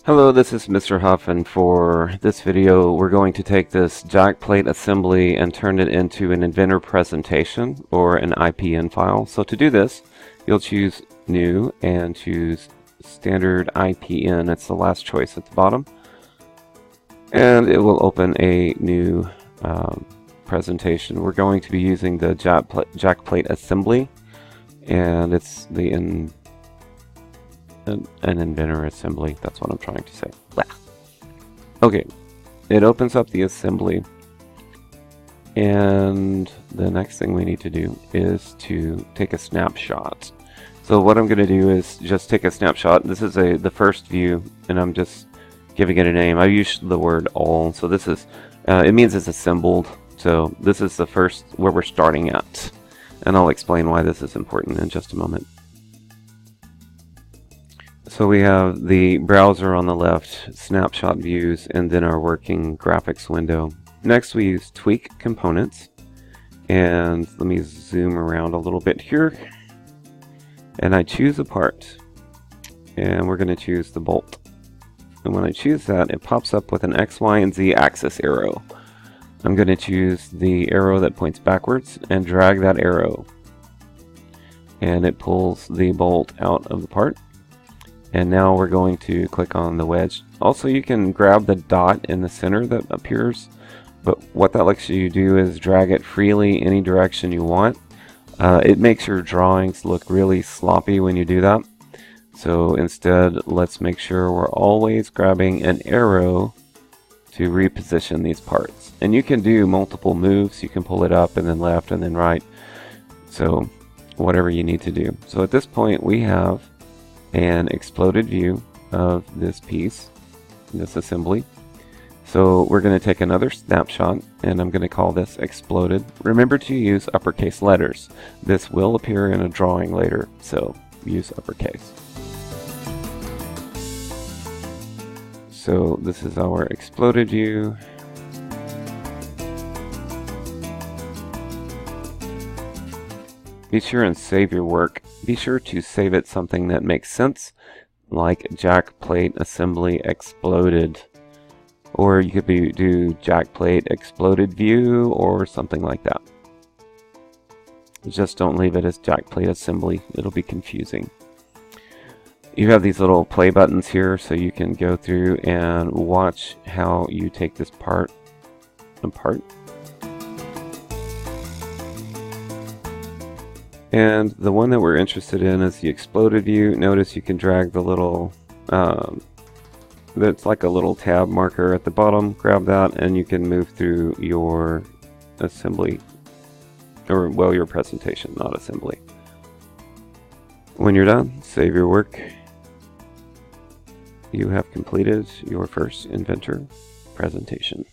Hello, this is Mr. Huff, and for this video we're going to take this jack plate assembly and turn it into an inventor presentation or an IPN file. So to do this, you'll choose New and choose Standard IPN. It's the last choice at the bottom. And it will open a new presentation. We're going to be using the jack plate assembly, and it's the an inventor assembly. That's what I'm trying to say. Blah. Okay, it opens up the assembly, and the next thing we need to do is to take a snapshot. So what I'm going to do is just take a snapshot. This is the first view, and I'm just giving it a name. I use the word all, so this is it means it's assembled. So this is the first where we're starting at, and I'll explain why this is important in just a moment. So we have the browser on the left, snapshot views, and then our working graphics window. Next we use tweak components, and let me zoom around a little bit here, and I choose a part, and we're going to choose the bolt. And when I choose that, it pops up with an X, Y, and Z axis arrow. I'm going to choose the arrow that points backwards and drag that arrow, and it pulls the bolt out of the part. And now we're going to click on the wedge. Also, you can grab the dot in the center that appears, but what that lets you do is drag it freely any direction you want. It makes your drawings look really sloppy when you do that. So instead, let's make sure we're always grabbing an arrow to reposition these parts. And you can do multiple moves. You can pull it up and then left and then right. So whatever you need to do. So at this point, we have an exploded view of this piece, this assembly. So we're going to take another snapshot, and I'm going to call this exploded. Remember to use uppercase letters. This will appear in a drawing later, so use uppercase. So this is our exploded view. Be sure and save your work. Be sure to save it something that makes sense, like jack plate assembly exploded. Or you could do jack plate exploded view or something like that. Just don't leave it as jack plate assembly. It'll be confusing. You have these little play buttons here, so you can go through and watch how you take this part apart. And the one that we're interested in is the exploded view. Notice you can drag the little, that's like a little tab marker at the bottom. Grab that and you can move through your assembly, or well, your presentation, not assembly. When you're done, save your work. You have completed your first inventor presentation.